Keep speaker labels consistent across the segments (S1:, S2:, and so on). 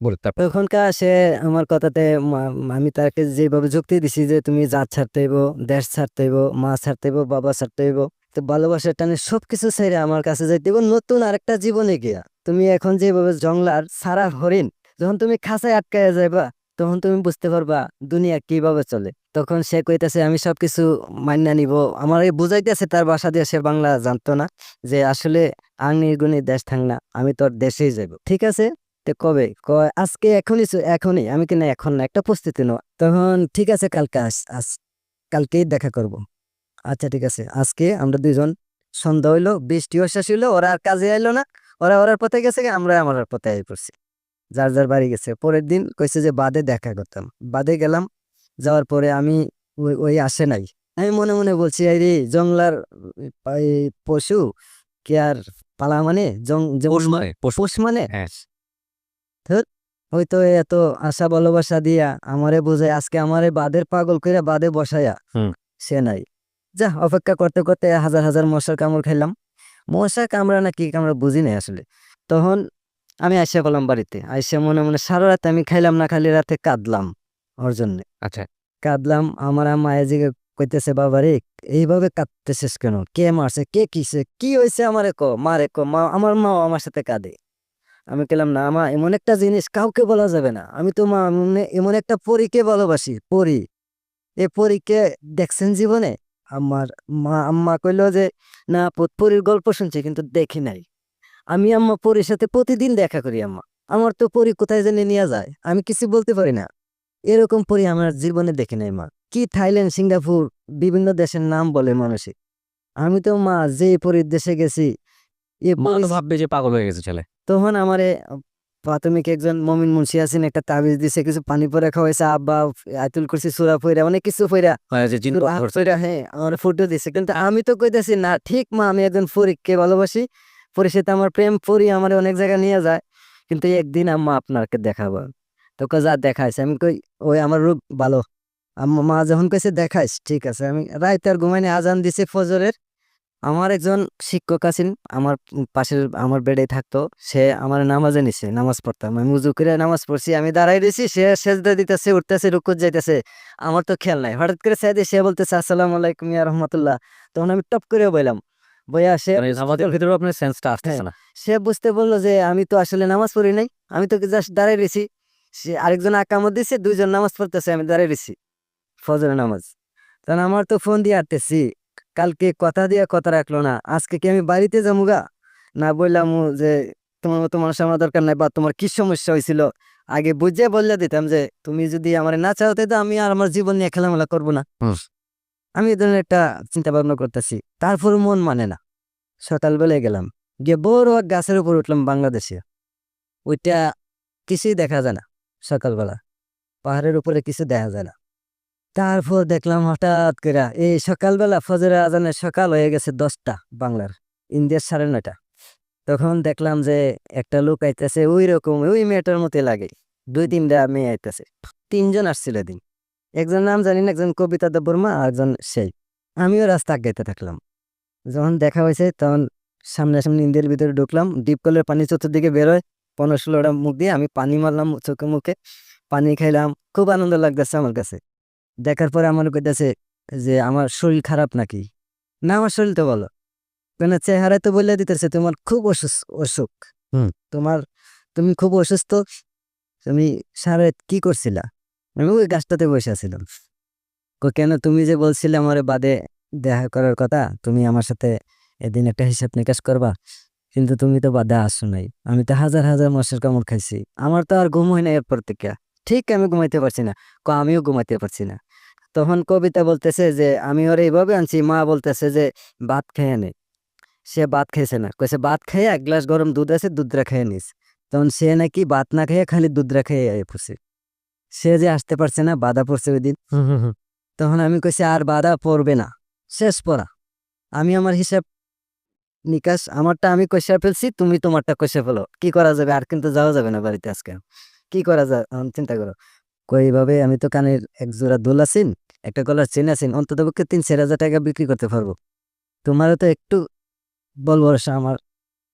S1: বলে তারপর?
S2: তখনকার সে আমার কথাতে আমি তাকে যেভাবে যুক্তি দিছি যে তুমি জাত ছাড়তে হইব, দেশ ছাড়তে হইব, মা ছাড়তে হইব, বাবা ছাড়তে হইব, তো ভালোবাসার টানে সবকিছু ছেড়ে আমার কাছে যাইতে হইব নতুন আরেকটা জীবনে গিয়া। তুমি এখন যেভাবে জংলার সারা হরিণ, যখন তুমি খাঁচায় আটকায়া যাইবা তখন তুমি বুঝতে পারবা দুনিয়া কিভাবে চলে। তখন সে কইতাছে আমি সবকিছু মাইনা নিব। আমার এই বুঝাইতেছে, তার বাসা দিয়ে সে বাংলা জানতো না, যে আসলে আংনি গুনি দেশ থাক না, আমি তোর দেশেই যাইব। ঠিক আছে, তো কবে? কয় আজকে, এখনই এখনই। আমি কি না এখন না, একটা প্রস্তুতি নাও। তখন ঠিক আছে, কালকে কালকেই দেখা করব। আচ্ছা ঠিক আছে, আজকে আমরা দুইজন, সন্ধ্যা হইলো, বৃষ্টিও শেষ হইলো, ওরা আর কাজে আইলো না, ওরা ওরার পথে গেছে, আমরা আমার পথে আই পড়ছি, যার যার বাড়ি গেছে। পরের দিন কইছে যে বাদে দেখা করতাম। বাদে গেলাম, যাওয়ার পরে আমি ওই ওই আসে নাই। আমি মনে মনে বলছি এই রে জংলার এই পশু কি আর পালা মানে
S1: পোষ মানে
S2: পোষ মানে
S1: হ্যাঁ।
S2: ধুর, হয়তো এত আশা ভালোবাসা দিয়া আমারে বুঝায় আজকে আমারে বাদের পাগল কইরা বাদে বসায়া
S1: হুম।
S2: সে নাই। যা, অপেক্ষা করতে করতে হাজার হাজার মশার কামড় খাইলাম। মশা কামড়া না কি কামড়া বুঝি নাই আসলে। তখন আমি আইসা বললাম বাড়িতে, আইসা মনে মনে সারা রাত আমি খাইলাম না, খালি রাতে কাঁদলাম ওর জন্য।
S1: আচ্ছা।
S2: কাঁদলাম, আমার আম্মা এদিকে কইতেছে বাবা রে এইভাবে কাঁদতেছিস কেন, কে মারছে, কে কিসে, কি হয়েছে, আমারে ক, মারে ক। মা, আমার মাও আমার সাথে কাঁদে। আমি গেলাম না, মা এমন একটা জিনিস কাউকে বলা যাবে না, আমি তো মা এমন একটা পরীকে ভালোবাসি, পরী। এ পরীকে দেখছেন জীবনে? আমার আম্মা কইলো যে না, পরীর গল্প শুনছি কিন্তু দেখি নাই। আমি আম্মা পরীর সাথে প্রতিদিন দেখা করি আম্মা। আমার তো পরী কোথায় জানি নিয়ে যায়, আমি কিছু বলতে পারি না। এরকম পরী আমার জীবনে দেখি নাই মা। কি থাইল্যান্ড, সিঙ্গাপুর, বিভিন্ন দেশের নাম বলে মানুষে, আমি তো মা যে পরীর দেশে গেছি এ
S1: মা
S2: পরী।
S1: তো ভাববে যে পাগল হয়ে গেছে ছেলে।
S2: তখন আমারে প্রাথমিক একজন মমিন মুন্সি আছেন, একটা তাবিজ দিছে, কিছু পানি পরে খাওয়াইছে, আব্বা আতুল করছি, সুরা পইরা, অনেক কিছু পইরা,
S1: হ্যাঁ, যে জিন
S2: সূরা
S1: ধরছে।
S2: পইরা, হ্যাঁ আমার ফুটো দিছে। কিন্তু আমি তো কইতাছি না, ঠিক মা আমি একজন পরীকে ভালোবাসি, পরীর সাথে আমার প্রেম, পরী আমার অনেক জায়গায় নিয়ে যায়, কিন্তু একদিন আম্মা আপনাকে দেখাবো। তো কয় যা দেখাইছে। আমি কই ওই আমার রূপ ভালো। আম্মা মা যখন কইছে দেখাইস, ঠিক আছে। আমি রাইতে আর ঘুমাইনি, আজান দিছে ফজরের। আমার একজন শিক্ষক আছেন, আমার পাশের আমার বেডে থাকতো, সে আমার নামাজে নিছে, নামাজ পড়তাম, আমি উজু করে নামাজ পড়ছি, আমি দাঁড়াই রয়েছি, সে সেজদা দিতেছে, উঠতেছে, রুকুত যাইতেছে, আমার তো খেয়াল নাই। হঠাৎ করে সাইদে সে বলতেছে আসসালামু আলাইকুম ইয়া রহমতুল্লাহ। তখন আমি টপ করে বললাম, বইয়া সে
S1: মানে নামাজের ভিতরে আপনার সেন্সটা
S2: হ্যাঁ,
S1: আসতেছে না।
S2: সে বুঝতে বললো যে আমি তো আসলে নামাজ পড়ি নাই, আমি তো জাস্ট দাঁড়াই রয়েছি। সে আরেকজন আকামত দিছে, দুইজন নামাজ পড়তেছে, আমি দাঁড়াই রয়েছি, ফজরের নামাজ। তখন আমার তো ফোন দিয়ে আটতেছি, কালকে কথা দিয়ে কথা রাখলো না, আজকে কি আমি বাড়িতে যামুগা? না বললাম যে তোমার মতো মানুষ আমার দরকার নাই, বা তোমার কি সমস্যা হয়েছিল আগে বুঝে বললে দিতাম, যে তুমি যদি আমার না চাওতে তো আমি আর আমার জীবন নিয়ে খেলামেলা করবো না।
S1: হুম।
S2: আমি এই ধরনের একটা চিন্তা ভাবনা করতেছি, তারপর মন মানে না। সকালবেলায় গেলাম, গিয়ে বড় এক গাছের উপর উঠলাম বাংলাদেশে। ওইটা কিছুই দেখা যায় না সকালবেলা, পাহাড়ের উপরে কিছু দেখা যায় না। তারপর দেখলাম হঠাৎ করে এই সকালবেলা ফজরের আজানে সকাল হয়ে গেছে 10টা বাংলার, ইন্ডিয়ার 9:30। তখন দেখলাম যে একটা লোক আইতেছে, ওই রকম ওই মেয়েটার মতো লাগে, 2-3টা মেয়ে আইতেছে। 3জন আসছিল এদিন, একজন নাম জানি না, একজন কবিতা দেববর্মা, আর একজন সেই। আমিও রাস্তা আগাইতে থাকলাম। যখন দেখা হয়েছে তখন সামনাসামনি ইন্ডিয়ার ভিতরে ঢুকলাম, ডিপ কলের পানি চতুর্দিকে বেরোয়, 15-16টা মুখ দিয়ে আমি পানি মারলাম চোখে মুখে, পানি খাইলাম, খুব আনন্দ লাগতেছে আমার কাছে। দেখার পরে আমার কইতাছে যে আমার শরীর খারাপ নাকি? না, আমার শরীর তো বলো, কেন চেহারায় তো বলে দিতেছে তোমার খুব অসুখ।
S1: হুম।
S2: তোমার, তুমি খুব অসুস্থ, তুমি সারা রাত কি করছিলা? আমি ওই গাছটাতে বসে আছিলাম। কেন তুমি যে বলছিলে আমার বাদে দেখা করার কথা, তুমি আমার সাথে এদিন একটা হিসাব নিকাশ করবা, কিন্তু তুমি তো বাদে আসো নাই। আমি তো হাজার হাজার মশার কামড় খাইছি, আমার তো আর ঘুম হয় না এরপর থেকে। ঠিক আমি ঘুমাইতে পারছি না, আমিও ঘুমাইতে পারছি না। তখন কবিতা বলতেছে যে আমি ওর এইভাবে আনছি, মা বলতেছে যে ভাত খেয়ে নে। সে ভাত খাইছে না, কইছে ভাত খেয়ে 1 গ্লাস গরম দুধ আছে, দুধটা খেয়ে নিস। তখন সে নাকি ভাত না খেয়ে খালি দুধটা খেয়ে পড়ছে। সে যে আসতে পারছে না, বাধা পড়ছে ওই দিন।
S1: হুম, হুম, হুম।
S2: তখন আমি কইছি আর বাধা পড়বে না, শেষ পড়া। আমি আমার হিসাব নিকাশ আমারটা আমি কষে ফেলছি, তুমি তোমারটা কষে ফেলো, কি করা যাবে? আর কিন্তু যাওয়া যাবে না বাড়িতে আজকে, কি করা যায় এখন চিন্তা করো। কইভাবে আমি তো কানের এক জোড়া দুল আছেন, একটা গলার চেন আছেন, অন্তত পক্ষে 3-4 হাজার টাকা বিক্রি করতে পারবো। তোমারও তো একটু বল ভরসা আমার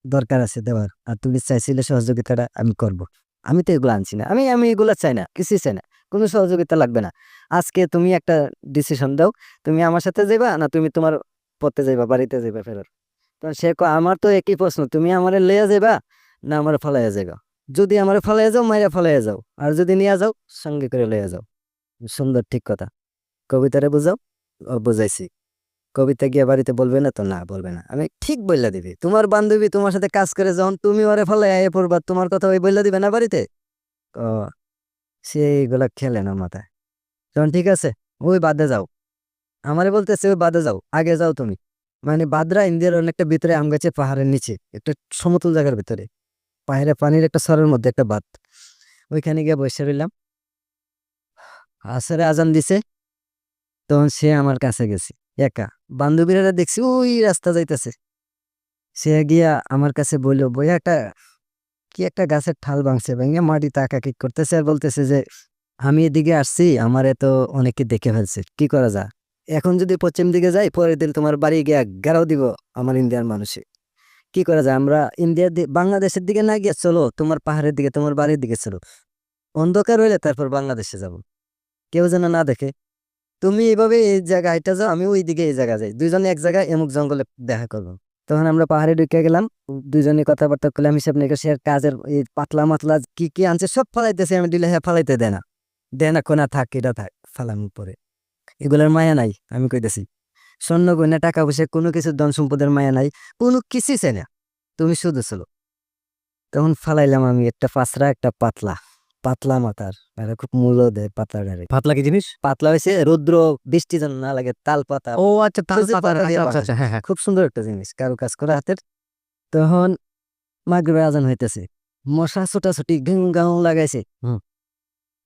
S2: দরকার আছে দেওয়ার, আর তুমি চাইছিলে সহযোগিতাটা আমি করব। আমি তো এগুলো আনছি না, আমি এগুলো চাই না, কিছুই চাই না, কোনো সহযোগিতা লাগবে না। আজকে তুমি একটা ডিসিশন দাও, তুমি আমার সাথে যাইবা না তুমি তোমার পথে যাইবা, বাড়িতে যাইবা ফেরত। তখন সে কয়, আমার তো একই প্রশ্ন, তুমি আমারে লইয়া যাইবা না আমার ফালাইয়া যাইবা? যদি আমার ফালাইয়া যাও মাইরা ফালাইয়া যাও, আর যদি নিয়ে যাও সঙ্গে করে লইয়া যাও। সুন্দর, ঠিক কথা। কবিতারে বুঝাও। বুঝাইছি। কবিতা গিয়ে বাড়িতে বলবে না তো? না, বলবে না। আমি ঠিক বললা দিবি, তোমার বান্ধবী তোমার সাথে কাজ করে যখন তুমি ওরে ফালাই আইয়া পড়বা, তোমার কথা ওই বললা দিবে না বাড়িতে? ও, সেইগুলা খেলে না মাথায়। তখন ঠিক আছে, ওই বাদে যাও। আমারে বলতেছে ওই বাদে যাও, আগে যাও তুমি। মানে বাদরা ইন্ডিয়ার অনেকটা ভিতরে, আম গাছে পাহাড়ের নিচে একটা সমতল জায়গার ভিতরে, পাহাড়ে পানির একটা সরের মধ্যে একটা বাদ। ওইখানে গিয়ে বসে রইলাম। আসরে আজান দিছে, তখন সে আমার কাছে গেছে একা। বান্ধবীরা দেখছি ওই রাস্তা যাইতেছে। সে গিয়া আমার কাছে বললো, বইয়া একটা কি একটা গাছের ঠাল ভাঙছে, ভেঙে মাটিতে আঁকাকি করতেছে আর বলতেছে যে আমি এদিকে আসছি, আমারে তো অনেকে দেখে ফেলছে, কি করা যায়? এখন যদি পশ্চিম দিকে যাই, পরের দিন তোমার বাড়ি গিয়া গেরাও দিব আমার ইন্ডিয়ার মানুষে। কি করা যায়? আমরা বাংলাদেশের দিকে না গিয়ে চলো তোমার পাহাড়ের দিকে, তোমার বাড়ির দিকে চলো। অন্ধকার হইলে তারপর বাংলাদেশে যাব, কেউ যেন না দেখে। তুমি এইভাবে এই জায়গায় হাইটা যাও, আমি ওই দিকে এই জায়গা যাই, দুইজনে এক জায়গায় এমুক জঙ্গলে দেখা করবো। তখন আমরা পাহাড়ে ঢুকে গেলাম, দুইজনে কথাবার্তা করলাম, হিসাব নিকাশ, আর কাজের এই পাতলা মাতলা কি কি আনছে সব ফালাইতেছে। আমি দিলে হ্যাঁ ফালাইতে দেয় না, কোনা থাক, এটা থাক, ফালাম উপরে। এগুলার মায়া নাই, আমি কইতেছি। স্বর্ণ গয়না টাকা পয়সা কোনো কিছু ধন সম্পদের মায়া নাই, কোনো কিছুই চাই না, তুমি শুধু চলো। তখন ফালাইলাম আমি একটা পাঁচরা, একটা পাতলা, পাতলা মাথার, এটা খুব মূল্য দেয় পাতলাটারে।
S1: পাতলা কি জিনিস?
S2: পাতলা হয়েছে রৌদ্র বৃষ্টি যেন না লাগে, তাল পাতা।
S1: ও আচ্ছা, তাল
S2: খুঁজে
S1: পাতা,
S2: পাতা দিয়ে
S1: আচ্ছা, আচ্ছা,
S2: বানায়।
S1: হ্যাঁ, হ্যাঁ।
S2: খুব সুন্দর একটা জিনিস, কারু কাজ করা হাতের। তখন মাগরিবের আজান হইতেছে, মশা ছোটাছুটি ঘুম গাও লাগাইছে।
S1: হুম।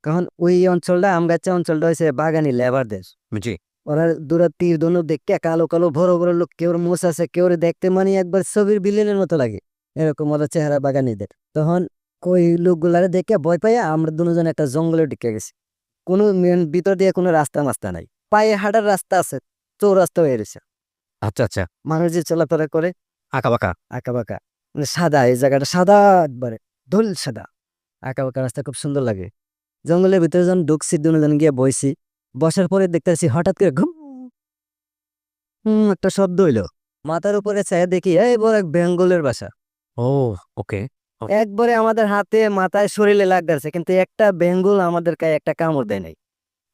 S2: তখন ওই অঞ্চলটা, আমগাছা অঞ্চলটা হয়েছে বাগানি লেবারদের।
S1: জি।
S2: ওরা দূরা তীর ধনুক দেখতে কালো কালো বড় বড় লোক, কেউ মোষ আছে, কেউ দেখতে মানে একবার ছবির বিলেনের মতো লাগে, এরকম ওরা চেহারা বাগানিদের। তখন ওই লোকগুলারে দেখে ভয় পাইয়া আমরা দুজন একটা জঙ্গলে ঢুকে গেছি। কোনো ভিতর দিয়ে কোনো রাস্তা মাস্তা নাই, পায়ে হাঁটার রাস্তা আছে, চৌরাস্তা হয়ে রয়েছে।
S1: আচ্ছা, আচ্ছা।
S2: মানুষ যে চলাফেরা করে
S1: আঁকা বাঁকা।
S2: আঁকা বাঁকা, মানে সাদা, এই জায়গাটা সাদা একবারে ধুল সাদা, আঁকা বাঁকা রাস্তা, খুব সুন্দর লাগে। জঙ্গলের ভিতরে যখন ঢুকছি, দুজন গিয়ে বইছি, বসার পরে দেখতেছি হঠাৎ করে ঘুম একটা শব্দ হইলো। মাথার উপরে ছায়া দেখি এই বড় এক বেঙ্গলের বাসা।
S1: ও, ওকে।
S2: একবারে আমাদের হাতে মাথায় শরীরে লাগতেছে, কিন্তু একটা বেঙ্গল আমাদের গায়ে একটা কামড় দেয় নাই।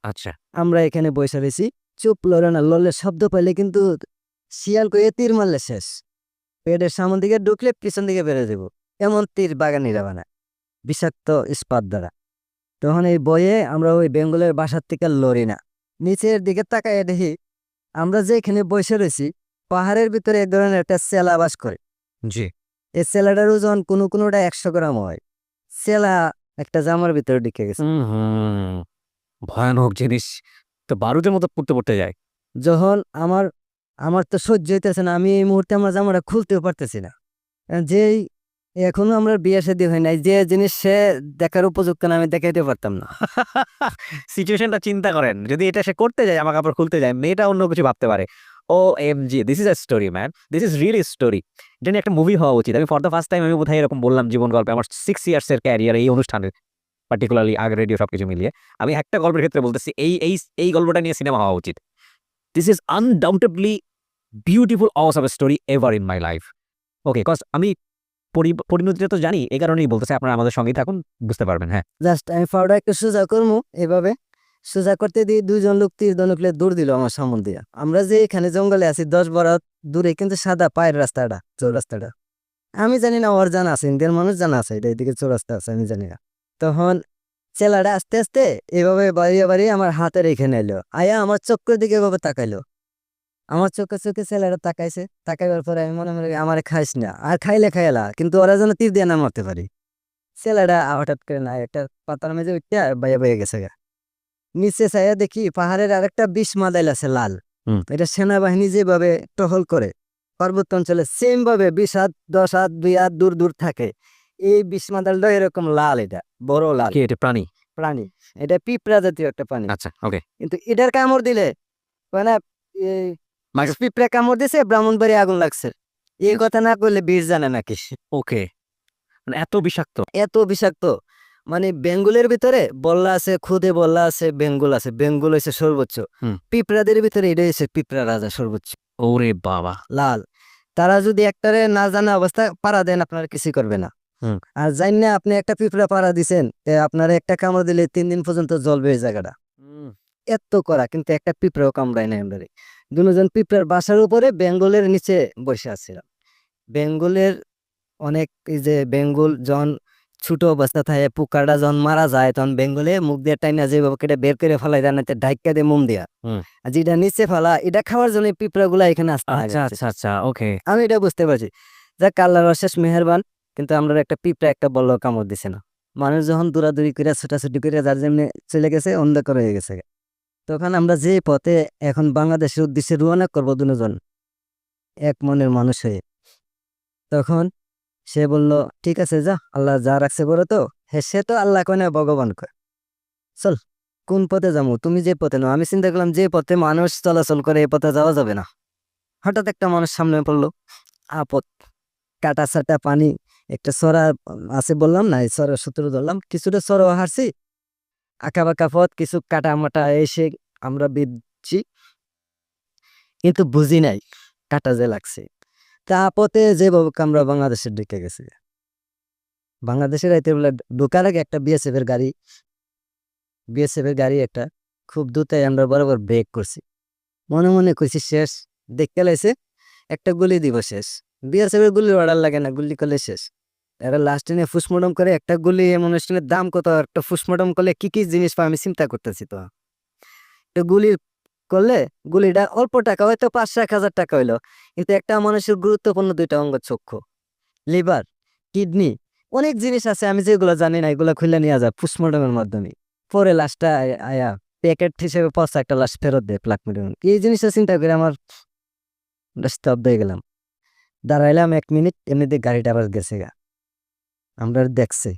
S1: আচ্ছা।
S2: আমরা এখানে বসে রয়েছি, চুপ, লড়ে না, লড়লে শব্দ পাইলে কিন্তু শিয়াল কয়ে তীর মারলে শেষ। পেটের সামন দিকে ঢুকলে পিছন দিকে বেড়ে যাব, এমন তীর বাগানিরা বানায় বিষাক্ত ইস্পাত দ্বারা। তখন এই বয়ে আমরা ওই বেঙ্গলের বাসার থেকে লড়ি না, নিচের দিকে তাকায় দেখি আমরা যে এখানে বসে রয়েছি, পাহাড়ের ভিতরে এক ধরনের একটা সেলা বাস করে।
S1: জি।
S2: এই সেলাটার ওজন কোনোটা 100 গ্রাম হয়। সেলা একটা জামার ভিতরে ঢুকে গেছে।
S1: হুম। ভয়ানক জিনিস, তো বারুদের মতো পড়তে পড়তে যায়।
S2: যখন আমার আমার তো সহ্য হইতেছে না, আমি এই মুহূর্তে আমার জামাটা খুলতেও পারতেছি না। যেই এখনো আমরা বিয়ে শাদী হয় নাই, যে জিনিস সে দেখার উপযুক্ত না, আমি দেখাইতে পারতাম না।
S1: সিচুয়েশনটা চিন্তা করেন, যদি এটা সে করতে যায়, জামা কাপড় খুলতে যায়, মেয়েটা অন্য কিছু ভাবতে পারে। O M G, this is a story man, this is really story. এটা নিয়ে একটা মুভি হওয়া উচিত। আমি ফর দ্য ফার্স্ট টাইম আমি বোধহয় এরকম বললাম জীবন গল্পে, আমার 6 ইয়ার্সের ক্যারিয়ার এই অনুষ্ঠানে, পার্টিকুলারলি আগ রেডিও সবকিছু মিলিয়ে আমি একটা গল্পের ক্ষেত্রে বলতেছি, এই গল্পটা নিয়ে সিনেমা হওয়া উচিত। This is undoubtedly beautiful awesome story ever in my life. Okay, cause আমি পরিণতিটা তো জানি, এই কারণেই বলতেছি, আপনারা আমাদের সঙ্গেই থাকুন, বুঝতে পারবেন। হ্যাঁ,
S2: জাস্ট আমি পাউডার একটু সোজা করবো, এভাবে সোজা করতে দিয়ে দুইজন লোক তীর ধনুকলে দৌড় দিল আমার সামন দিয়া। আমরা যে এখানে জঙ্গলে আছি 10 বড় দূরে, কিন্তু সাদা পায়ের রাস্তাটা, চৌরাস্তাটা আমি জানি না, ওর জানা আছে, ইন্ডিয়ার মানুষ জানা আছে এটা এদিকে চৌরাস্তা আছে, আমি জানি না। তখন চেলাটা আস্তে আস্তে এভাবে বাড়িয়ে বাড়িয়ে আমার হাতের এখানে এলো, আয়া আমার চোখের দিকে এভাবে তাকাইলো। আমার চোখে চোখে ছেলেরা তাকাইছে, তাকাইবার পরে আমি মনে মনে আমার খাইস না, আর খাইলে খাইলা, কিন্তু ওরা যেন তীর দিয়ে না মারতে পারি। ছেলেটা হঠাৎ করে না একটা পাতার মেঝে উঠতে বাইয়া বয়ে গেছে গা। নিচে চাইয়া দেখি পাহাড়ের আরেকটা বিষ মাদাইল আছে লাল।
S1: হুম।
S2: এটা সেনাবাহিনী যেভাবে টহল করে পার্বত্য অঞ্চলে, সেম ভাবে 20 হাত 10 হাত 2 হাত দূর দূর থাকে। এই বিষ মাদালটা এরকম লাল, এটা বড় লাল
S1: কি এটা প্রাণী?
S2: প্রাণী। এটা পিঁপড়া জাতীয় একটা প্রাণী।
S1: আচ্ছা, ওকে।
S2: কিন্তু এটার কামড় দিলে মানে এই পিঁপড়া কামড় দিছে, ব্রাহ্মণবাড়ি আগুন লাগছে, এই কথা না করলে বীর জানে নাকি।
S1: ওকে, মানে এত বিষাক্ত।
S2: এত বিষাক্ত। মানে বেঙ্গলের ভিতরে বল্লা আছে, খুদে বল্লা আছে, বেঙ্গল আছে, বেঙ্গল হচ্ছে সর্বোচ্চ।
S1: হুম।
S2: পিঁপড়াদের ভিতরে এটাই হচ্ছে পিঁপড়া রাজা সর্বোচ্চ
S1: ওরে বাবা।
S2: লাল। তারা যদি একটারে না জানা অবস্থা পাড়া দেন আপনার কিছু করবে না।
S1: হুম।
S2: আর জানি না আপনি একটা পিঁপড়া পাড়া দিছেন, আপনার একটা কামড় দিলে 3 দিন পর্যন্ত জ্বলবে এই জায়গাটা, এত করা। কিন্তু একটা পিঁপড়াও কামড়ায় না আমরা। দুজন পিঁপড়ার বাসার উপরে বেঙ্গলের নিচে বসে আছিলাম। বেঙ্গলের অনেক এই যে বেঙ্গল যখন ছোট অবস্থা থাকে পোকাটা যখন মারা যায় তখন বেঙ্গলে মুখ দিয়ে টাইনা যেভাবে কেটে বের করে ফেলাই জানাতে ঢাইকা দিয়ে মোম দিয়া,
S1: হুম।
S2: আর যেটা নিচে ফেলা এটা খাওয়ার জন্য পিঁপড়া গুলা এখানে আসতে
S1: আচ্ছা আচ্ছা আচ্ছা, ওকে।
S2: আমি এটা বুঝতে পারছি। যাক আল্লাহর অশেষ মেহেরবান। কিন্তু আমরা একটা পিঁপড়া একটা বললো কামড় দিছে না। মানুষ যখন দৌড়াদৌড়ি করে ছোটাছুটি করে যার যেমনি চলে গেছে অন্ধকার হয়ে গেছে। তখন আমরা যে পথে এখন বাংলাদেশের উদ্দেশ্যে রওনা করবো দুজন এক মনের মানুষ হয়ে, তখন সে বলল ঠিক আছে যা, আল্লাহ যা রাখছে বলো তো। হ্যাঁ, সে তো আল্লাহ কয় না ভগবান কয়। চল কোন পথে যাবো, তুমি যে পথে নাও। আমি চিন্তা করলাম যে পথে মানুষ চলাচল করে এ পথে যাওয়া যাবে না। হঠাৎ একটা মানুষ সামনে পড়লো, আপদ, কাটা সাটা পানি, একটা সরা আছে বললাম না, এই সরা সূত্র ধরলাম, কিছুটা সরা হারছি, আঁকা বাঁকা পথ, কিছু কাটা মাটা এসে আমরা বিদছি, কিন্তু বুঝি নাই কাটা যে লাগছে। তা পথে যেভাবে আমরা বাংলাদেশের ঢুকে গেছি। বাংলাদেশের রাইতে বেলা ঢোকার আগে একটা বিএসএফ এর গাড়ি, একটা খুব দ্রুত আমরা বরাবর ব্রেক করছি। মনে মনে করছি শেষ, দেখতে লাইছে একটা গুলি দিব শেষ। বিএসএফ এর গুলির অর্ডার লাগে না, গুলি করলে শেষ। এরা লাস্টে নিয়ে ফুসমডম করে, একটা গুলি এমন দাম কত, একটা ফুসমডম করলে কি কি জিনিস পাই আমি চিন্তা করতেছি। তো একটা গুলি করলে গুলিটা অল্প টাকা, হয়তো 500-1000 টাকা হইলো, কিন্তু একটা মানুষের গুরুত্বপূর্ণ 2টা অঙ্গ, চক্ষু, লিভার, কিডনি, অনেক জিনিস আছে আমি যেগুলো জানি না, এগুলো খুলে নিয়ে যায় পোস্টমর্টমের মাধ্যমে। পরে লাশটা আয়া প্যাকেট হিসেবে পচা একটা লাশ ফেরত দেয় প্লাক মেডিকেল। এই জিনিসটা চিন্তা করে আমার স্তব্ধ হয়ে গেলাম। দাঁড়াইলাম 1 মিনিট, এমনিতে গাড়িটা আবার গেছে গা। আমরা দেখছি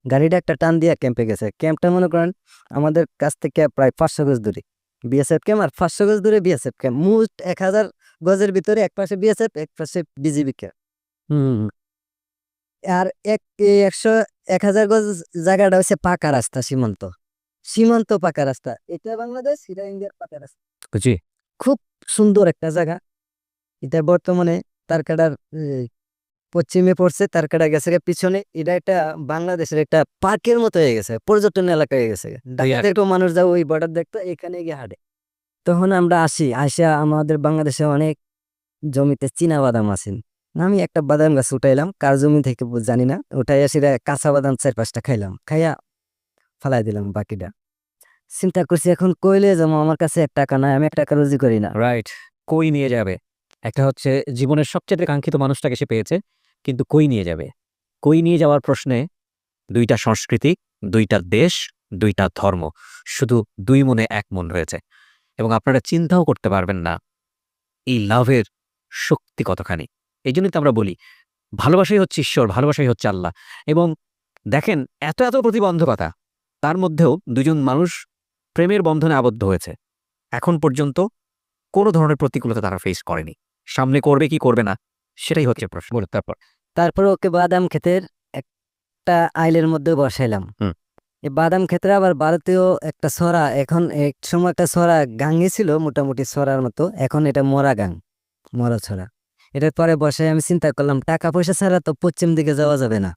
S2: গাড়িটা একটা টান দিয়ে ক্যাম্পে গেছে। ক্যাম্পটা মনে করেন আমাদের কাছ থেকে প্রায় 500 গজ দূরে বিএসএফ ক্যাম্প, আর 500 গজ দূরে বিএসএফ ক্যাম্প। মোট 1000 গজের ভিতরে এক পাশে বিএসএফ, এক পাশে বিজিবি ক্যাম্প।
S1: হুম।
S2: আর 1000 গজ জায়গাটা হচ্ছে পাকা রাস্তা, সীমান্ত, সীমান্ত পাকা রাস্তা। এটা বাংলাদেশ, এটা ইন্ডিয়ার পাকা রাস্তা।
S1: বুঝি।
S2: খুব সুন্দর একটা জায়গা। এটা বর্তমানে তারকাটার পশ্চিমে পড়ছে, তারকাটা গেছে গিয়ে পিছনে। এটা একটা বাংলাদেশের একটা পার্কের মতো হয়ে গেছে, পর্যটন এলাকা হয়ে গেছে। ঢাকা একটু মানুষ যাও ওই বর্ডার দেখতো, এখানে গিয়ে হাঁটে। তখন আমরা আসা আমাদের বাংলাদেশে অনেক জমিতে চীনা বাদাম আছে। আমি একটা বাদাম গাছ উঠাইলাম, কার জমি থেকে জানি না, উঠাই সেটা কাঁচা বাদাম 4-5টা খাইলাম, খাইয়া ফালাই দিলাম বাকিটা। চিন্তা করছি এখন কইলে যাবো, আমার কাছে 1 টাকা নাই, আমি 1 টাকা রুজি করি না।
S1: রাইট। কই নিয়ে যাবে? একটা হচ্ছে জীবনের সবচেয়ে কাঙ্ক্ষিত মানুষটাকে সে পেয়েছে, কিন্তু কই নিয়ে যাবে? কই নিয়ে যাওয়ার প্রশ্নে 2টা সংস্কৃতি, 2টা দেশ, 2টা ধর্ম, শুধু 2 মনে 1 মন রয়েছে। এবং আপনারা চিন্তাও করতে পারবেন না এই লাভের শক্তি কতখানি। এই জন্যই তো আমরা বলি ভালোবাসাই হচ্ছে ঈশ্বর, ভালোবাসাই হচ্ছে আল্লাহ। এবং দেখেন এত এত প্রতিবন্ধকতা, তার মধ্যেও 2জন মানুষ প্রেমের বন্ধনে আবদ্ধ হয়েছে। এখন পর্যন্ত কোনো ধরনের প্রতিকূলতা তারা ফেস করেনি। সামনে করবে কি করবে না সেটাই হচ্ছে প্রশ্ন। বলুন তারপর।
S2: তারপর ওকে বাদাম ক্ষেতের একটা আইলের মধ্যে বসাইলাম।
S1: হুম।
S2: এই বাদাম ক্ষেত্রে আবার ভারতীয় একটা ছড়া, এখন এক সময় একটা ছড়া গাঙ্গে ছিল মোটামুটি ছড়ার মতো, এখন এটা মরা গাং, মরা ছড়া। এটার পরে বসায় আমি চিন্তা করলাম টাকা পয়সা ছাড়া তো পশ্চিম দিকে যাওয়া যাবে না।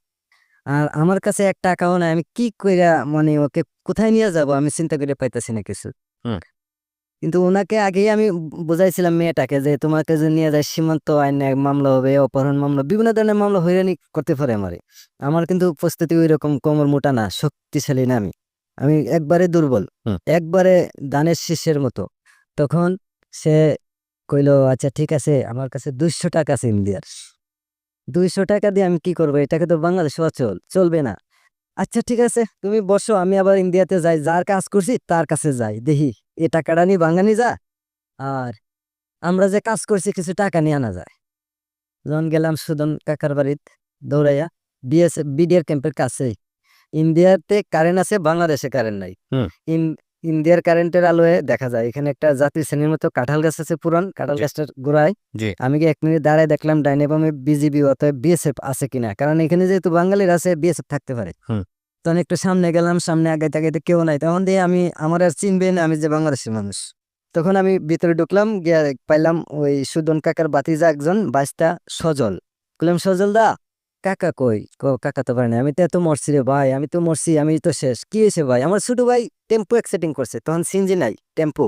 S2: আর আমার কাছে 1 টাকাও নাই, আমি কি কইরা মানে ওকে কোথায় নিয়ে যাব আমি চিন্তা করে পাইতেছি না কিছু।
S1: হুম।
S2: কিন্তু ওনাকে আগেই আমি বুঝাইছিলাম মেয়েটাকে যে তোমাকে যে নিয়ে যায় সীমান্ত আইনে মামলা হবে, অপহরণ মামলা, বিভিন্ন ধরনের মামলা হয়রানি করতে পারে আমারে। আমার কিন্তু প্রস্তুতি ওই রকম কোমর মোটা না, শক্তিশালী না, আমি আমি একবারে দুর্বল,
S1: হুম।
S2: একবারে ধানের শীষের মতো। তখন সে কইলো আচ্ছা ঠিক আছে, আমার কাছে 200 টাকা আছে ইন্ডিয়ার। 200 টাকা দিয়ে আমি কি করবো, এটাকে তো বাংলাদেশ চলবে না। আচ্ছা ঠিক আছে তুমি বসো, আমি আবার ইন্ডিয়াতে যাই, যার কাজ করছি তার কাছে যাই, দেখি এ টাকাটা নিয়ে বাঙালি যা, আর আমরা যে কাজ করছি কিছু টাকা নিয়ে আনা যায়। যখন গেলাম সুদন কাকার বাড়িতে দৌড়াইয়া, বিডিআর ক্যাম্পের কাছে। ইন্ডিয়াতে কারেন্ট আছে, বাংলাদেশে কারেন্ট নাই।
S1: হুম।
S2: ইন্ডিয়ার কারেন্টের আলোয় দেখা যায় এখানে একটা জাতির শ্রেণীর মতো কাঁঠাল গাছ আছে, পুরান কাঁঠাল
S1: জি।
S2: গাছটার গোড়ায়।
S1: জি।
S2: আমি কি 1 মিনিট দাঁড়ায় দেখলাম ডাইনে বামে বিজিবি অথবা বিএসএফ আছে কিনা, কারণ এখানে যেহেতু বাঙালির আছে বিএসএফ থাকতে পারে।
S1: হুম।
S2: তখন একটু সামনে গেলাম, সামনে আগাইতে আগাইতে কেউ নাই, তখন দিয়ে আমি আমার আর চিনবে না আমি যে বাংলাদেশের মানুষ। তখন আমি ভিতরে ঢুকলাম, গিয়ে পাইলাম ওই সুদন কাকার বাতিজা একজন বাইস্তা সজল। বললাম সজল দা, কাকা কই? কাকা তো পারে না। আমি তো এত মরছি রে ভাই, আমি তো মরছি, আমি তো শেষ। কি হয়েছে ভাই? আমার ছোট ভাই টেম্পো অ্যাক্সিডেন্ট করছে, তখন সিনজি নাই, টেম্পো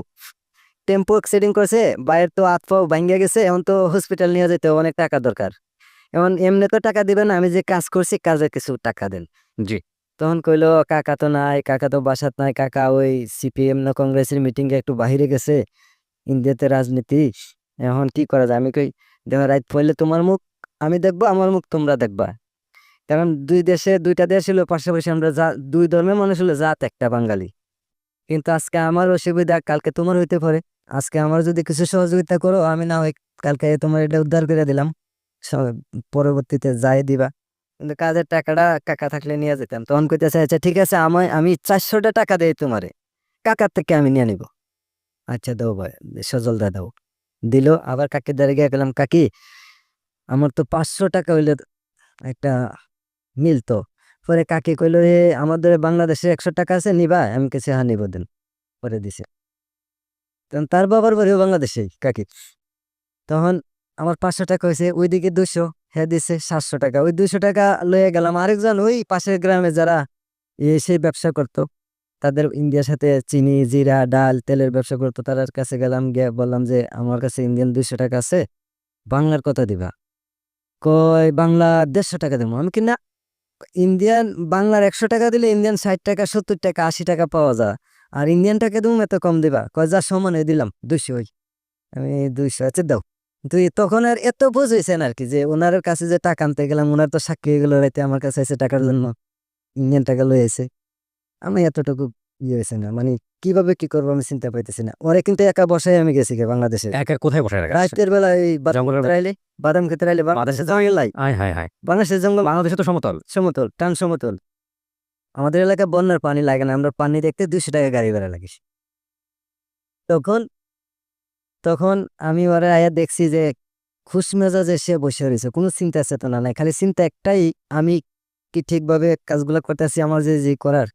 S2: টেম্পো অ্যাক্সিডেন্ট করছে, ভাইয়ের তো হাত পাও ভাঙ্গা গেছে, এখন তো হসপিটাল নিয়ে যেতে হবে, অনেক টাকা দরকার। এখন এমনি তো টাকা দিবেন না, আমি যে কাজ করছি কাজের কিছু টাকা দেন।
S1: জি।
S2: তখন কইলো কাকা তো নাই, কাকা তো বাসাত নাই, কাকা ওই সিপিএম না কংগ্রেসের মিটিং এ একটু বাহিরে গেছে, ইন্ডিয়াতে রাজনীতি, এখন কি করা যায়? আমি কই দেখো রাইত পড়লে তোমার মুখ আমি দেখবো, আমার মুখ তোমরা দেখবা। কারণ দুই দেশে দুইটা দেশ হলো পাশাপাশি, আমরা দুই ধর্মের মানুষ হলো জাত একটা বাঙালি। কিন্তু আজকে আমার অসুবিধা কালকে তোমার হইতে পারে, আজকে আমার যদি কিছু সহযোগিতা করো, আমি না হয় কালকে তোমার এটা উদ্ধার করে দিলাম, পরবর্তীতে যাই দিবা। কিন্তু কাজের টাকাটা কাকা থাকলে নিয়ে যেতাম। তখন কইতেছে আচ্ছা ঠিক আছে, আমি 400টা টাকা দেই তোমারে, কাকার থেকে আমি নিয়ে নিব। আচ্ছা দাও ভাই, সজল দা দাও। দিল। আবার কাকির দ্বারা গিয়ে গেলাম, কাকি আমার তো 500 টাকা হইলে একটা মিলতো। পরে কাকি কইলো রে আমাদের বাংলাদেশে 100 টাকা আছে, নিবা? আমি কাছে হ্যাঁ নিব, দেন। পরে দিছে। তখন তার বাবার বাড়িও বাংলাদেশেই কাকি। তখন আমার 500 টাকা হয়েছে, ওইদিকে 200, হ্যাঁ দিছে 700 টাকা। ওই 200 টাকা লয়ে গেলাম। আরেকজন ওই পাশের গ্রামে যারা সেই ব্যবসা করতো, তাদের ইন্ডিয়ার সাথে চিনি, জিরা, ডাল, তেলের ব্যবসা করতো, তার কাছে গেলাম, গিয়ে বললাম যে আমার কাছে ইন্ডিয়ান 200 টাকা আছে, বাংলার কত দিবা? কয় বাংলা 150 টাকা দেবো। আমি কি না, ইন্ডিয়ান বাংলার 100 টাকা দিলে ইন্ডিয়ান 60 টাকা, 70 টাকা, 80 টাকা পাওয়া যায়, আর ইন্ডিয়ান টাকা তুমি এত কম দিবা? কয় যা সমানে দিলাম 200। আমি 200 আছে দাও। তুই তখন আর এত বুঝেছেন আর কি, যে ওনার কাছে যে টাকা আনতে গেলাম, ওনার তো সাক্ষী এগুলো রাইতে আমার কাছে এসে টাকার জন্য ইন্ডিয়ান টাকা লয়ে এসে, আমি এতটুকু ইয়ে হয়েছে না, মানে কিভাবে কি করবো আমি চিন্তা পাইতেছি না। ওরে কিন্তু একা বসাই আমি গেছি গে বাংলাদেশে,
S1: একা কোথায় বসে রাখা?
S2: রাতের বেলা এই
S1: জঙ্গলের
S2: বাদাম খেতে রাইলে বাংলাদেশে জঙ্গল নাই,
S1: হায় হায় হায়।
S2: বাংলাদেশের জঙ্গল
S1: বাংলাদেশে তো সমতল।
S2: সমতল, টান সমতল। আমাদের এলাকায় বন্যার পানি লাগে না, আমরা পানি দেখতে 200 টাকা গাড়ি ভাড়া লাগিস। তখন তখন আমি ওরা আয়া দেখছি যে খুশ মেজাজে সে বসে রয়েছে, কোনো চিন্তা চেতনা নাই, খালি চিন্তা একটাই, আমি কি ঠিকভাবে কাজগুলো করতেছি, আমার যে যে করার।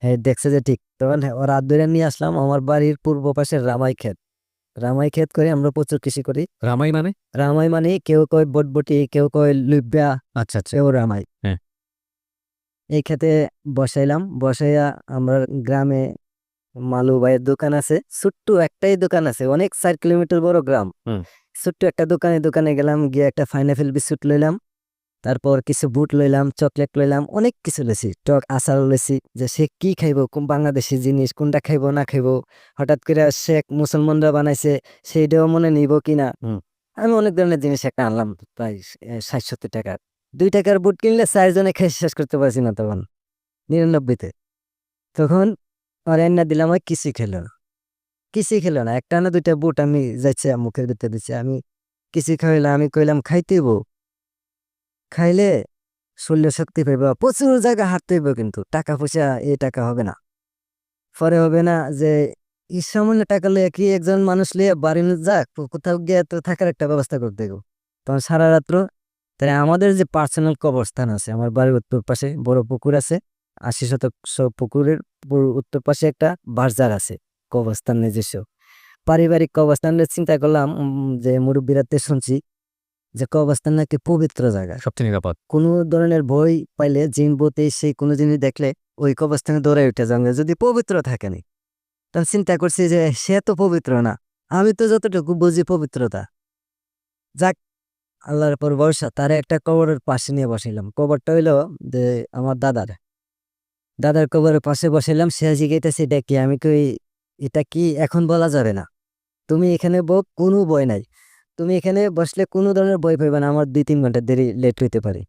S2: হ্যাঁ দেখছে যে ঠিক। তখন ওরা হাত ধরে নিয়ে আসলাম আমার বাড়ির পূর্ব পাশে রামাই ক্ষেত। রামাই ক্ষেত করে আমরা প্রচুর কৃষি করি।
S1: রামাই মানে?
S2: রামাই মানে কেউ কয় বটবটি, কেউ কয় লুব্বা,
S1: আচ্ছা আচ্ছা।
S2: কেউ রামাই।
S1: হ্যাঁ।
S2: এই ক্ষেতে বসাইলাম, বসাইয়া আমরা গ্রামে মালু ভাইয়ের দোকান আছে, ছোট্ট একটাই দোকান আছে, অনেক 4 কিলোমিটার বড় গ্রাম।
S1: হুম।
S2: ছোট্ট একটা দোকানে গেলাম, গিয়ে একটা পাইনাপেল বিস্কুট লইলাম, তারপর কিছু বুট লইলাম, চকলেট লইলাম, অনেক কিছু লইছি, টক আচার লইছি, যে সে কি খাইবো, কোন বাংলাদেশি জিনিস কোনটা খাইবো না খাইবো, হঠাৎ করে শেখ মুসলমানরা বানাইছে সেইটাও মনে নিব কিনা।
S1: হুম।
S2: আমি অনেক ধরনের জিনিস একটা আনলাম, প্রায় 60-70 টাকার। 2 টাকার বুট কিনলে 4 জনে খেয়ে শেষ করতে পারছি না তখন, 99-তে। তখন আর এনে দিলাম, ওই কিছুই খেলো না, একটা না দুইটা বুট আমি যাইছে মুখের ভিতরে দিচ্ছে, আমি কিছু খাইলাম। আমি কইলাম খাইতে হইব, খাইলে শরীরে শক্তি পাইব, প্রচুর জায়গা হাঁটতে হইব, কিন্তু টাকা পয়সা এই টাকা হবে না, পরে হবে না যে এই সামান্য টাকা লইয়া কি একজন মানুষ লইয়া বাড়ি যাক, কোথাও গিয়ে তো থাকার একটা ব্যবস্থা করতে গো। তখন সারা রাত্র, তাই আমাদের যে পার্সোনাল কবরস্থান আছে, আমার বাড়ির উত্তর পাশে বড় পুকুর আছে, 80 শতক পুকুরের উত্তর পাশে একটা বাজার আছে, কবরস্থান নিজস্ব পারিবারিক কবরস্থানের চিন্তা করলাম। যে মুরব্বীরাতে শুনছি যে কবরস্থান নাকি পবিত্র জায়গা,
S1: সবচেয়ে নিরাপদ।
S2: কোনো ধরনের ভয় পাইলে, জিন ভূতে সেই কোনো জিনিস দেখলে ওই কবরস্থানে দৌড়ে উঠে যাবে যদি পবিত্র থাকেনি। তখন চিন্তা করছি যে সে তো পবিত্র না, আমি তো যতটুকু বুঝি পবিত্রতা, যাক আল্লাহর পর ভরসা। তারে একটা কবরের পাশে নিয়ে বসাইলাম, কবরটা হইলো যে আমার দাদার কবরের পাশে বসাইলাম। সে জিজ্ঞাসা এটা কি? আমি কই এটা কি এখন বলা যাবে না, তুমি এখানে কোনো বই নাই, তুমি এখানে বসলে কোনো ধরনের বই পাইবে না, আমার 2-3 ঘন্টা দেরি লেট হইতে পারে।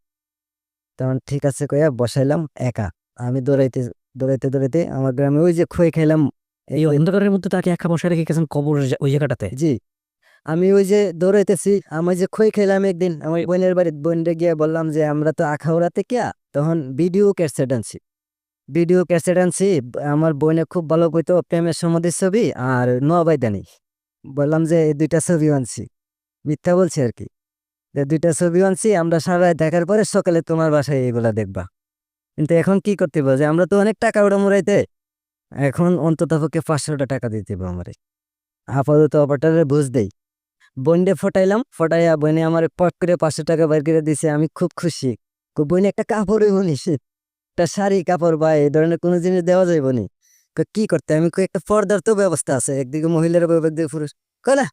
S2: তখন ঠিক আছে কইয়া বসাইলাম একা। আমি দৌড়াইতে দৌড়াইতে দৌড়াইতে আমার গ্রামে ওই যে খই খাইলাম,
S1: এই অন্ধকারের মধ্যে তাকে একা বসায় রেখে গেছেন কবর ওই জায়গাটাতে?
S2: জি আমি ওই যে দৌড়াইতেছি, আমি যে খই খাইলাম একদিন আমার বোনের বাড়ির, বোনরে গিয়ে বললাম যে আমরা তো আখাউড়াতে কিয়া, তখন ভিডিও ক্যাসেট আনছি। আমার বোনে খুব ভালো কইতো প্রেমের সমাধির ছবি আর নোয়াবাইদানি, বললাম যে এই 2টা ছবি আনছি, মিথ্যা বলছি আর কি, যে 2টা ছবি আনছি, আমরা সারা রাত দেখার পরে সকালে তোমার বাসায় এগুলা দেখবা। কিন্তু এখন কি করতে হবে যে আমরা তো অনেক টাকা ওটা মুড়াইতে, এখন অন্তত পক্ষে 500 টাকা দিতে হবে আমারে। আপাতত অপারেটরের বুঝ দেই, বইনে ফটাইলাম, ফটাইয়া বইনে আমার পট করে 500 টাকা বের করে দিছে, আমি খুব খুশি। বইনে একটা কাপড় বনিস, একটা শাড়ি কাপড় বা এই ধরনের কোনো জিনিস দেওয়া যাইব নি। কি করতে, আমি কই একটা পর্দার তো ব্যবস্থা আছে, একদিকে মহিলার বউ, একদিকে পুরুষ। কয় না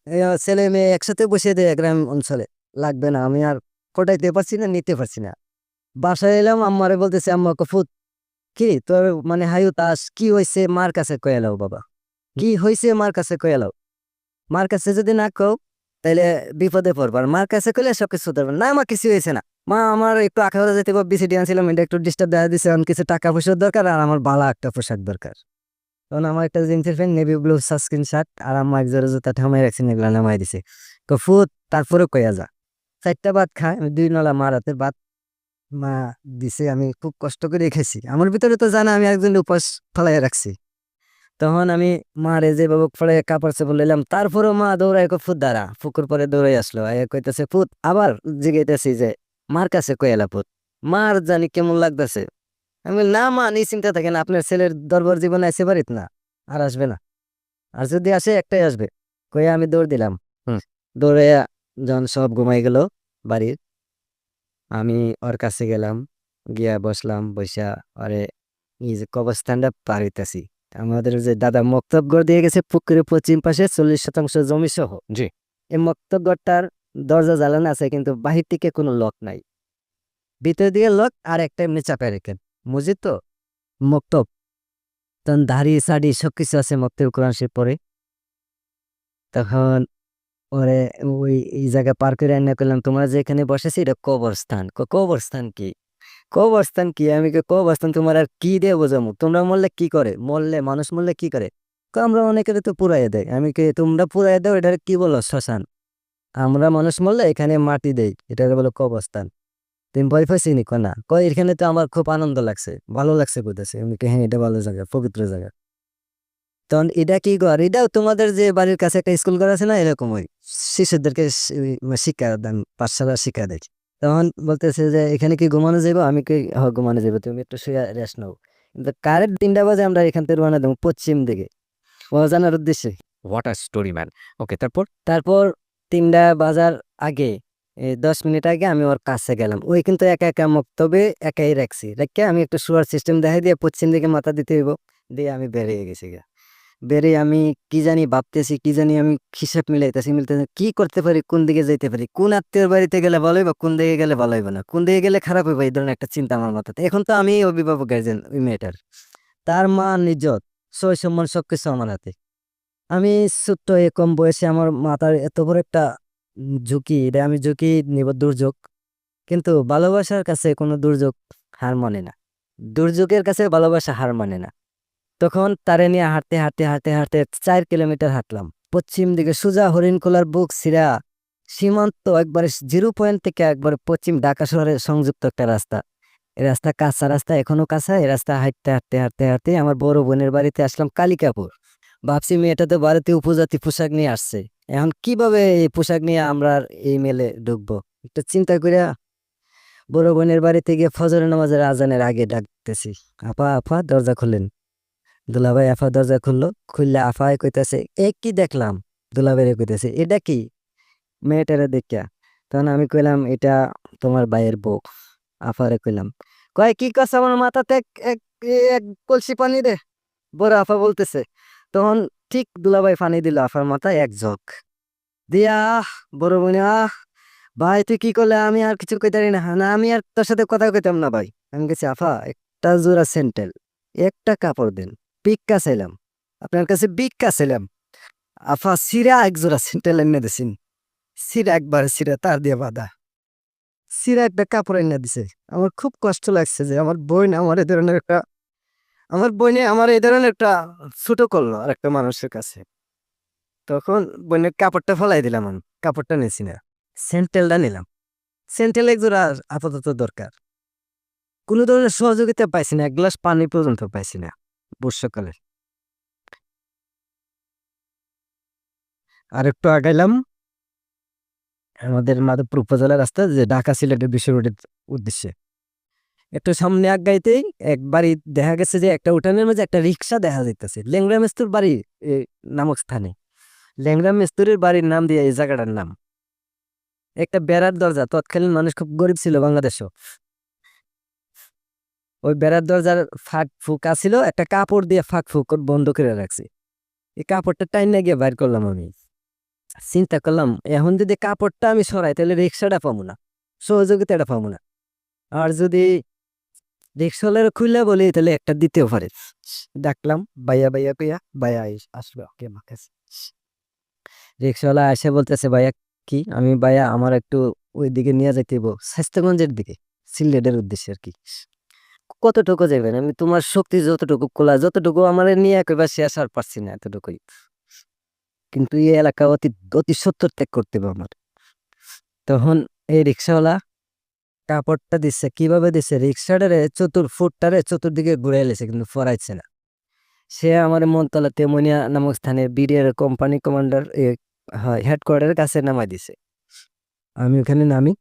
S2: ছেলে মেয়ে একসাথে বসিয়ে দেয় গ্রাম অঞ্চলে, লাগবে না, আমি আর ফটাইতে পারছি না, নিতে পারছি না। বাসায় এলাম, আম্মারে বলতেছে, আম্মা ফুত কি তোর মানে হায়ু তাস কি হয়েছে, মার কাছে কয়ে এলাও বাবা, কি হয়েছে মার কাছে কয়ে এলাও। মার কাছে যদি না কও তাহলে বিপদে পড়বো, আর মার কাছে কইলে সবকিছু ধরবেন না। আমার কিছু হয়েছে না মা, আমার একটু আখাউড়া যেতে বিসিডি আনছিলাম, এটা একটু ডিস্টার্ব দেখা দিচ্ছে, আমার কিছু টাকা পয়সার দরকার, আর আমার ভালো একটা পোশাক দরকার। তখন আমার একটা জিন্সের প্যান্ট নেভি ব্লু সাসকিন শার্ট আর আমার এক জোড়া জুতা ঠামাই রাখছি, এগুলা নামাই দিছে। তো ফুট তারপরে কইয়া যা, 4টা ভাত খায়, আমি 2 নলা মা রাতের ভাত মা দিছে, আমি খুব কষ্ট করে খেয়েছি। আমার ভিতরে তো জানা আমি একজন উপাস ফেলাই রাখছি। তখন আমি মারে যেভাবে পরে কাপড় চোপড় লইলাম, তারপরেও মা দৌড়াই ফুট দাঁড়া, ফুকুর পরে দৌড়াই আসলো, কইতেছে ফুট, আবার জিগাইতেছি যে মার কাছে কইলা ফুট, মার জানি কেমন লাগতেছে। আমি বলি, না মা নিশ্চিন্তা থাকেন, আপনার ছেলের দরবার জীবনে আসে পারিত না, আর আসবে না, আর যদি আসে একটাই আসবে। কইয়া আমি দৌড় দিলাম। দৌড়ে যখন সব ঘুমাই গেল বাড়ির, আমি ওর কাছে গেলাম, গিয়া বসলাম, বৈশা আরে এই যে কবরস্থানটা পার হইতাছি। আমাদের যে দাদা মক্তব ঘর দিয়ে গেছে পুকুরের পশ্চিম পাশে 40% জমি সহ।
S1: জি।
S2: এই মক্তব ঘরটার দরজা জ্বালানো আছে, কিন্তু বাহির থেকে কোনো লক নাই, ভিতর দিয়ে লক, আর একটা এমনি চাপে রেখেন। মসজিদ তো মক্তব, তখন দাড়ি সাড়ি সবকিছু আছে, মক্তব কোরআন শরীফ পড়ে। তখন ওরে ওই এই জায়গা পার করে আইনা করলাম, তোমরা যেখানে বসেছি এটা কবরস্থান। কবরস্থান কি, কবরস্থান কি, আমি কবরস্থান তোমার আর কি দিয়ে বোঝামু, তোমরা মরলে কি করে, মরলে মানুষ মরলে কি করে। আমরা অনেকের তো পুরাইয়া দেয়, আমি কে তোমরা পুরাইয়া দাও, এটা কি বলো শ্মশান, আমরা মানুষ মরলে এখানে মাটি দেই, এটা বলো কবরস্থান। তুমি ভয় পাইছি নি, না কয় এখানে তো আমার খুব আনন্দ লাগছে, ভালো লাগছে বলতেছে। আমি কে হ্যাঁ, এটা ভালো জায়গা, পবিত্র জায়গা। তখন এটা কি ঘর, এটাও তোমাদের যে বাড়ির কাছে একটা স্কুল ঘর আছে না, এরকম ওই শিশুদেরকে শিক্ষা দান, পাঠশালা শিক্ষা দেয়। তখন বলতেছে যে এখানে কি ঘুমানো যাবো, আমি কি ঘুমানো যাবো, তুমি একটু শুয়ে রেস্ট নাও। কিন্তু কারেন্ট 3টা বাজে আমরা এখান থেকে রওনা দেবো পশ্চিম দিকে জানার উদ্দেশ্যে।
S1: What a story man. Okay, তারপর?
S2: তারপর 3টা বাজার আগে 10 মিনিট আগে আমি ওর কাছে গেলাম, ওই কিন্তু একা একা মক্তবে একাই রাখছি, রেখে আমি একটু শোয়ার সিস্টেম দেখাই দিয়ে পশ্চিম দিকে মাথা দিতে হইব, দিয়ে আমি বেরিয়ে গেছি গা। বেরিয়ে আমি কি জানি ভাবতেছি, কি জানি আমি হিসাব মিলাইতেছি কি করতে পারি, কোন দিকে যাইতে পারি, কোন আত্মীয়র বাড়িতে গেলে ভালো হইব, কোন দিকে গেলে ভালো হইব না, কোন দিকে গেলে খারাপ হইব, এই ধরনের একটা চিন্তা আমার মাথাতে। এখন তো আমি অভিভাবক গার্জেন ওই মেয়েটার, তার মা নিজত সই সম্মান সবকিছু আমার হাতে। আমি ছোট্ট কম বয়সে আমার মাথার এত বড় একটা ঝুঁকি, এটা আমি ঝুঁকি নিব, দুর্যোগ। কিন্তু ভালোবাসার কাছে কোনো দুর্যোগ হার মানে না, দুর্যোগের কাছে ভালোবাসা হার মানে না। তখন তারে নিয়ে হাঁটতে হাঁটতে হাঁটতে হাঁটতে 4 কিলোমিটার হাঁটলাম পশ্চিম দিকে, সোজা হরিণখোলার বুক সিরা সীমান্ত, একবারে 0 পয়েন্ট থেকে একবারে পশ্চিম ঢাকা শহরের সংযুক্ত একটা রাস্তা। এই রাস্তা কাঁচা রাস্তা, এখনো কাঁচা। এই রাস্তা হাঁটতে হাঁটতে হাঁটতে হাঁটতে আমার বড় বোনের বাড়িতে আসলাম, কালিকাপুর। ভাবছি মেয়েটা তো বাড়িতে উপজাতি পোশাক নিয়ে আসছে, এখন কিভাবে এই পোশাক নিয়ে আমরা আর এই মেলে ঢুকবো, একটু চিন্তা করিয়া বড় বোনের বাড়িতে গিয়ে ফজরের নামাজের আজানের আগে ডাকতেছি, আপা আপা দরজা খুললেন। দুলাভাই আফা দরজা খুললো, খুললে আফায় কইতাছে এ কি দেখলাম, দুলাভাইরে কইতাছে এটা কি, মেয়েটারে দেখিয়া। তখন আমি কইলাম এটা তোমার ভাইয়ের বউ। আফারে কইলাম, কয় কি কাছে আমার মাথাতে এক এক কলসি পানি দে, বড় আফা বলতেছে। তখন ঠিক দুলাভাই পানি দিল আফার মাথায় এক জগ দিয়া, বড় বোনে ভাই তুই কি করলে, আমি আর কিছু কইতারি না, না আমি আর তোর সাথে কথা কইতাম না ভাই। আমি গেছি আফা একটা জোড়া স্যান্ডেল, একটা কাপড় দেন, ভিক্ষা চাইলাম, আপনার কাছে ভিক্ষা চাইলাম। আফা সিরা এক জোড়া স্যান্ডেল এনে দিছেন, সিরা একবারে সিরা তার দিয়ে বাঁধা, সিরা একটা কাপড় এনে দিছে। আমার খুব কষ্ট লাগছে যে আমার বোন আমার এই ধরনের একটা, আমার বোনে আমার এই ধরনের একটা ছোট করলো আর একটা মানুষের কাছে। তখন বোনের কাপড়টা ফেলাই দিলাম, আমি কাপড়টা নিছি না, স্যান্ডেলটা নিলাম। স্যান্ডেল এক জোড়া আপাতত দরকার। কোনো ধরনের সহযোগিতা পাইছি না, এক গ্লাস পানি পর্যন্ত পাইছি না বর্ষাকালে। আর একটু আগাইলাম, আমাদের মাধবপুর উপজেলা রাস্তা যে ঢাকা সিলেটের বিশ্ব রোডের উদ্দেশ্যে। একটু সামনে আগাইতেই এক বাড়ি দেখা গেছে যে একটা উঠানের মাঝে একটা রিক্সা দেখা যাইতেছে ল্যাংড়া মেস্তুর বাড়ি নামক স্থানে। ল্যাংড়া মেস্তুরের বাড়ির নাম দিয়ে এই জায়গাটার নাম। একটা বেড়ার দরজা, তৎকালীন মানুষ খুব গরিব ছিল বাংলাদেশও। ওই বেড়ার দরজার ফাঁক ফুক আছিল, একটা কাপড় দিয়ে ফাঁক ফুক বন্ধ করে রাখছি। এই কাপড়টা টাইনা গিয়ে বাইর করলাম আমি। চিন্তা করলাম এখন যদি কাপড়টা আমি সরাই তাহলে রিক্সাটা পাবো না, সহযোগিতাটা পাবো না। আর যদি রিক্সাওয়ালার খুলে বলি তাহলে একটা দিতেও পারে। ডাকলাম ভাইয়া ভাইয়া কইয়া, ভাইয়া আসবে ওকে আমার কাছে। রিক্সাওয়ালা এসে বলতেছে ভাইয়া কি, আমি ভাইয়া আমার একটু ওই দিকে নিয়ে যাইতে হইব, স্বাস্থ্যগঞ্জের দিকে, সিলেটের উদ্দেশ্যে আর কি। কতটুকু যাবেন, আমি তোমার শক্তি যতটুকু কোলা যতটুকু আমার নিয়ে একবার শেষ আর পারছি না এতটুকুই, কিন্তু এই এলাকা অতি অতি সত্তর ত্যাগ করতে হবে আমার। তখন এই রিক্সাওয়ালা কাপড়টা দিচ্ছে, কিভাবে দিচ্ছে, রিক্সাটারে ফুটটারে চতুর্দিকে ঘুরে এলেছে কিন্তু ফরাইছে না। সে আমার মনতলা তেমনিয়া নামক স্থানে বিডিআর কোম্পানি কমান্ডার হেডকোয়ার্টারের কাছে নামাই দিছে। আমি ওখানে নামি,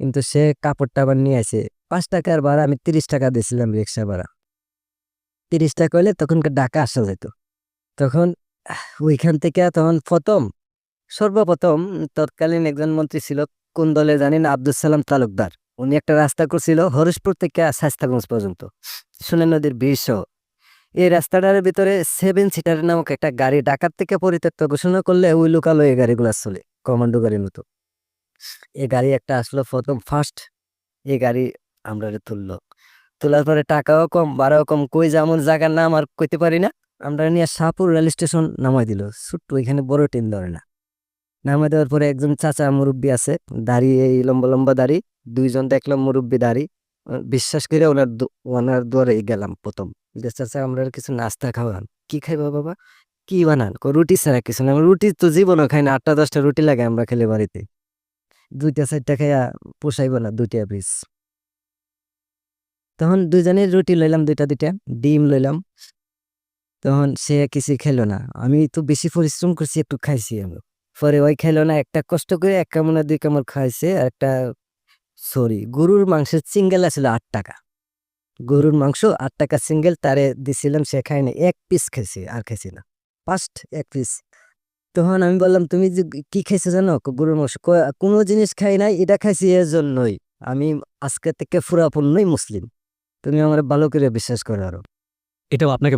S2: কিন্তু সে কাপড়টা আবার নিয়ে আসে 5 টাকার ভাড়া, আমি 30 টাকা দিয়েছিলাম রিক্সা ভাড়া। 30 টাকা হলে তখনকার ঢাকা আসা যেত। তখন ওইখান থেকে তখন সর্বপ্রথম তৎকালীন একজন মন্ত্রী ছিল, কোন দলে জানেন, আব্দুল সালাম তালুকদার। উনি একটা রাস্তা করছিল হরিশপুর থেকে শাস্তাগঞ্জ পর্যন্ত, সোনাই নদীর ব্রিজ। এই রাস্তাটার ভিতরে 7 সিটার নামক একটা গাড়ি ঢাকার থেকে পরিত্যক্ত ঘোষণা করলে ওই লোকাল এই গাড়িগুলো চলে, কমান্ডো গাড়ির মতো। এই গাড়ি একটা আসলো প্রথম ফার্স্ট, এই গাড়ি আমরা তুললো। তোলার পরে টাকাও কম ভাড়াও কম, কই যেমন জায়গার নাম আর কইতে পারি না। আমরা নিয়ে শাহপুর রেল স্টেশন নামাই দিল, ছোট্ট ওইখানে বড় ট্রেন ধরে না। নামাই দেওয়ার পরে একজন চাচা মুরব্বী আছে, দাড়ি এই লম্বা লম্বা দাড়ি, 2 জন দেখলাম মুরব্বী দাড়ি। বিশ্বাস করে ওনার দুয়ারে গেলাম প্রথম, যে চাচা আমরা কিছু নাস্তা খাওয়ান। কি খাইবা বাবা, কি বানান? রুটি ছাড়া কিছু না। রুটি তো জীবনও খাই না, 8টা 10টা রুটি লাগে আমরা খেলে বাড়িতে, 2টা 4টা খাইয়া পোষাইব না, 2টা পিস। তখন 2 জনের রুটি লইলাম, 2টা ডিম লইলাম। তখন সে কিছু খেলো না, আমি তো বেশি পরিশ্রম করছি, একটু খাইছি আমি। পরে ওই খেলো না, একটা কষ্ট করে 1 কামড় না 2 কামড় খাইছে। আর একটা গরুর মাংসের সিঙ্গেল আছিল 8 টাকা, গরুর মাংস 8 টাকা সিঙ্গেল, তারে দিছিলাম, সে খায় না, 1 পিস খেয়েছি, আর খাইছি না, ফার্স্ট 1 পিস। তখন আমি বললাম তুমি যে কি খাইছো জানো? গরুর মাংস। কোনো জিনিস খাই নাই, এটা খাইছি এর জন্যই, আমি আজকে থেকে পুরাপূর্ণই মুসলিম, তুমি আমার ভালো করে বিশ্বাস করো। আরো
S1: এটাও আপনাকে